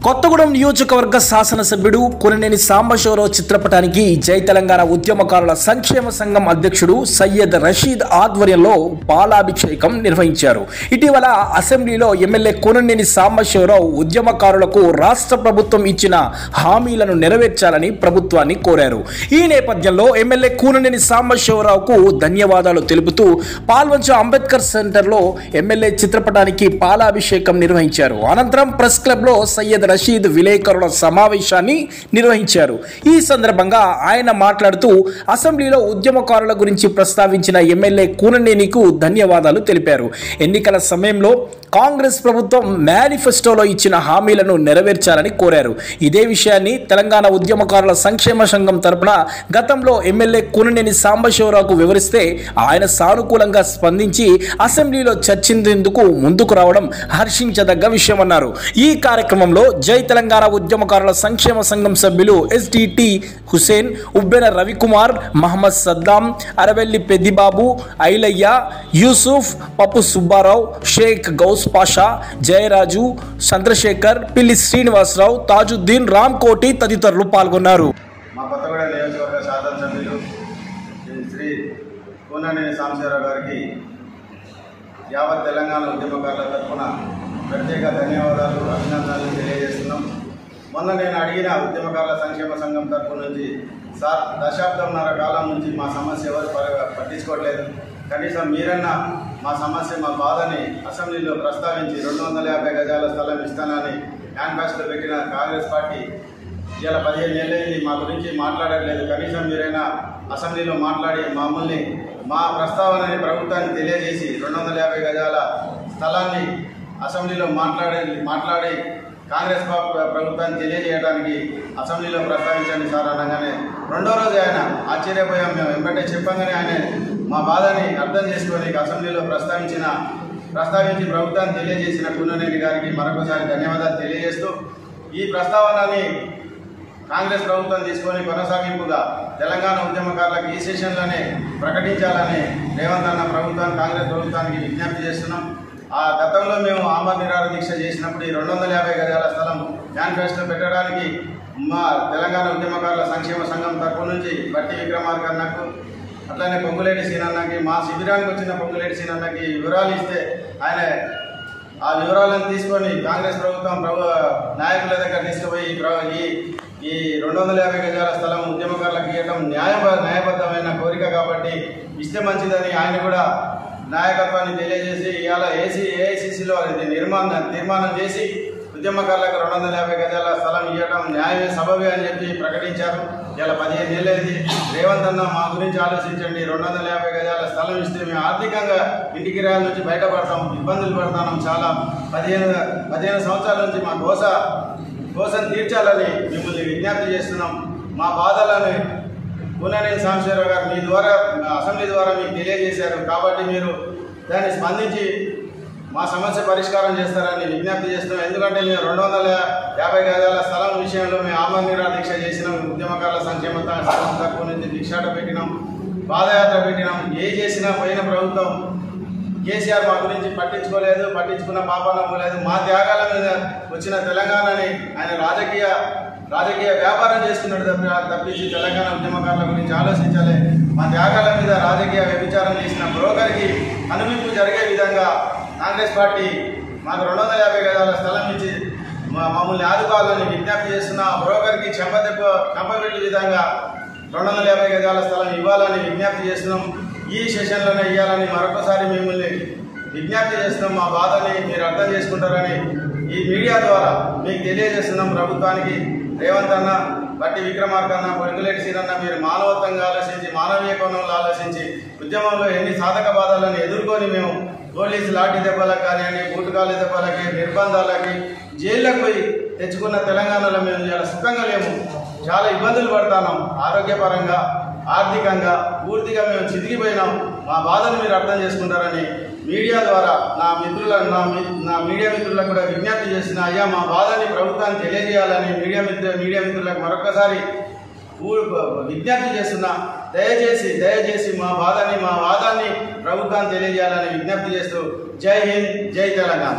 కొత్తగూడెం నియోజకవర్గ శాసనసభ్యుడు కొననేని సాంబశివరావు చిత్రపటానికి జై తెలంగాణ ఉద్యమకారుల సంక్షేమ సంఘం అధ్యక్షుడు సయ్యద్ రషీద్ ఆధ్వర్యంలో పాలాభిషేకం నిర్వహించారు. ఇటీవల అసెంబ్లీలో ఎమ్మెల్యే కొననేని సాంబశివరావు ఉద్యమకారులకు రాష్ట్ర ప్రభుత్వం ఇచ్చిన హామీలను నెరవేర్చాలని ప్రభుత్వాన్ని కోరారు. ఈ నేపథ్యంలో ఎమ్మెల్యే కొననేని సాంబశివరావుకు ధన్యవాదాలు తెలుపుతూ పాల్వంచ అంబేద్కర్ సెంటర్లో ఎమ్మెల్యే చిత్రపటానికి పాలాభిషేకం నిర్వహించారు. అనంతరం ప్రెస్ క్లబ్లో సయ్యద్ రషీద్ విలేకరుల సమావేశాన్ని నిర్వహించారు. ఈ సందర్భంగా ఆయన మాట్లాడుతూ అసెంబ్లీలో ఉద్యమకారుల గురించి ప్రస్తావించిన ఎమ్మెల్యే కూననేనికి ధన్యవాదాలు తెలిపారు. ఎన్నికల సమయంలో కాంగ్రెస్ ప్రభుత్వం మేనిఫెస్టోలో ఇచ్చిన హామీలను నెరవేర్చాలని కోరారు. ఇదే విషయాన్ని తెలంగాణ ఉద్యమకారుల సంక్షేమ సంఘం తరపున గతంలో ఎమ్మెల్యే కూననేని సాంబశివరావుకు వివరిస్తే ఆయన సానుకూలంగా స్పందించి అసెంబ్లీలో చర్చించేందుకు ముందుకు రావడం హర్షించదగ్గ విషయమన్నారు. ఈ కార్యక్రమంలో జై తెలంగాణ ఉద్యమకారుల సంక్షేమ సంఘం సభ్యులు ఎస్డిటి హుసేన్, ఉబ్బెన రవికుమార్, మహమ్మద్ సద్దాం, అరవెల్లి పెద్దిబాబు, ఐలయ్య, యూసుఫ్, పప్పు సుబ్బారావు, షేక్ గౌస్ పాషా, జయరాజు, చంద్రశేఖర్, పిల్లి శ్రీనివాసరావు, తాజుద్దీన్, రామ్ కోటి తదితరులు పాల్గొన్నారు. మా కొత్తగూడెం నియోజకవర్గ శాసనసభ్యులు శ్రీ కూననేని సాంబశివరావు గారికి యావత్ తెలంగాణ ఉద్యమకారుల తరఫున ప్రత్యేక ధన్యవాదాలు, అభినందనలు తెలియజేస్తున్నాం. మొన్న నేను అడిగిన ఉద్యమకారుల సంక్షేమ సంఘం తరఫు నుంచి, సార్ దశాబ్దంన్నర కాలం నుంచి మా సమస్య ఎవరు పట్టించుకోవట్లేదు, కనీసం మీరన్నా మా సమస్య, మా బాధని అసెంబ్లీలో ప్రస్తావించి 250 గజాల స్థలం ఇస్తానని మేనిఫెస్టో పెట్టిన కాంగ్రెస్ పార్టీ ఇలా 15 ఏళ్ళైంది మా గురించి మాట్లాడట్లేదు, కనీసం మీరైనా అసెంబ్లీలో మాట్లాడి మమ్మల్ని మా ప్రస్తావనని ప్రభుత్వానికి తెలియజేసి 250 గజాల స్థలాన్ని అసెంబ్లీలో మాట్లాడి కాంగ్రెస్ ప్రభుత్వాన్ని తెలియజేయడానికి అసెంబ్లీలో ప్రస్తావించండి సార్ అనగానే రెండో రోజు ఆయన ఆశ్చర్యపోయాం. మేము వెంబడే చెప్పంగానే ఆయన మా బాధని అర్థం చేసుకొని అసెంబ్లీలో ప్రస్తావించి ప్రభుత్వాన్ని తెలియజేసిన కూననేని గారికి మరొకసారి ధన్యవాదాలు తెలియజేస్తూ, ఈ ప్రస్తావనని కాంగ్రెస్ ప్రభుత్వం తీసుకొని కొనసాగింపుగా తెలంగాణ ఉద్యమకారులకు ఈ సెషన్లోనే ప్రకటించాలని రేవంత్ అన్న ప్రభుత్వాన్ని, కాంగ్రెస్ ప్రభుత్వానికి విజ్ఞప్తి చేస్తున్నాం. ఆ గతంలో మేము ఆమరణ నిరాహార దీక్ష చేసినప్పుడు ఈ 250 గజాల స్థలం మేనిఫెస్టో పెట్టడానికి మా తెలంగాణ ఉద్యమకారుల సంక్షేమ సంఘం తరపు నుంచి బట్టి విక్రమార్క అన్నకు, అట్లనే పొంగులేటి సీనన్నకి, మా శిబిరానికి వచ్చిన పొంగులేటి సీనన్నకి వివరాలు ఇస్తే ఆయన ఆ వివరాలను తీసుకొని కాంగ్రెస్ ప్రభుత్వం నాయకుల దగ్గర తీసుకుపోయి ఈ 250 గజాల స్థలం ఉద్యమకారులకు ఇవ్వడం న్యాయబద్ధమైన కోరిక కాబట్టి ఇస్తే మంచిదని ఆయన కూడా నాయకత్వాన్ని తెలియజేసి ఇవాళ ఏఐసిసిలో తీర్మానం చేసి ఉద్యమకారులకు 250 గజాల స్థలం ఇవ్వడం న్యాయమే సబబే అని చెప్పి ప్రకటించారు. ఇలా 15 ఏళ్ళైంది. రేవంత్ అన్న మా గురించి ఆలోచించండి, 250 గజాల స్థలం ఇస్తే మేము ఆర్థికంగా ఇంటి కిరాయిల నుంచి బయటపడతాం, ఇబ్బందులు పడతాం. చాలా 15 సంవత్సరాల నుంచి మా కోసం తీర్చాలని మిమ్మల్ని విజ్ఞప్తి చేస్తున్నాం. మా బాధలని కూననేని సాంబశివరావు గారు మీ ద్వారా అసెంబ్లీ ద్వారా మీకు తెలియజేశారు కాబట్టి మీరు దాన్ని స్పందించి మా సమస్య పరిష్కారం చేస్తారని విజ్ఞప్తి చేస్తున్నాం. ఎందుకంటే మేము 250 గజాల స్థలం విషయంలో మేము ఆమరణ నిరాహార దీక్ష చేసినాం, ఉద్యమకారుల సంక్షేమ సంఘం తరపు నుంచి దీక్షాట పెట్టినాం, పాదయాత్ర పెట్టినాం. ఏ చేసినా పోయిన ప్రభుత్వం కేసీఆర్ మా గురించి పట్టించుకున్న పాపాన పోలేదు. మా త్యాగాల మీద వచ్చిన తెలంగాణని ఆయన రాజకీయ వ్యాపారం చేసుకున్నాడు తప్పించి తెలంగాణ ఉద్యమకారుల గురించి ఆలోచించాలి. మా త్యాగాల మీద రాజకీయ వ్యభిచారం చేసిన బ్రోకర్కి అనుమతి జరిగే విధంగా కాంగ్రెస్ పార్టీ మాకు 250 గజాల స్థలం ఇచ్చి మమ్మల్ని ఆదుకోవాలని విజ్ఞప్తి చేస్తున్న బ్రోకర్కి చెంపబెట్టే విధంగా 250 గజాల స్థలం ఇవ్వాలని విజ్ఞప్తి చేస్తున్నాం. ఈ సెషన్లోనే ఇవ్వాలని మరొకసారి మిమ్మల్ని విజ్ఞప్తి చేస్తున్నాం. మా బాధని మీరు అర్థం చేసుకుంటారని ఈ మీడియా ద్వారా మీకు తెలియజేస్తున్నాం. ప్రభుత్వానికి రేవంత్ అన్న, బట్టి విక్రమార్క అన్న, పొంగులేటి సీనన్న, మీరు మానవత్వంగా ఆలోచించి, మానవీయ కోణంలో ఆలోచించి ఉద్యమంలో ఎన్ని సాధక బాధలను ఎదుర్కొని మేము పోలీసు లాఠీ దెబ్బలకు కానివ్వండి, బూటుకాలి దెబ్బలకి, నిర్బంధాలకి, జైళ్ళకు పోయి తెచ్చుకున్న తెలంగాణలో మేము చాలా సుఖంగా లేము, చాలా ఇబ్బందులు పడుతున్నాం. ఆరోగ్యపరంగా, ఆర్థికంగా పూర్తిగా మేము చితికిపోయినాం. మా బాధను మీరు అర్థం చేసుకుంటారని మీడియా ద్వారా నా మీడియా మిత్రులకు కూడా విజ్ఞప్తి చేసిన, అయ్యా మా బాధని ప్రభుత్వాన్ని తెలియజేయాలని మీడియా మిత్రులకు మరొకసారి విజ్ఞప్తి చేస్తున్నా. దయచేసి మా వాదాన్ని ప్రభుత్వాన్ని తెలియజేయాలని విజ్ఞప్తి చేస్తూ జై హింద్, జై తెలంగాణ.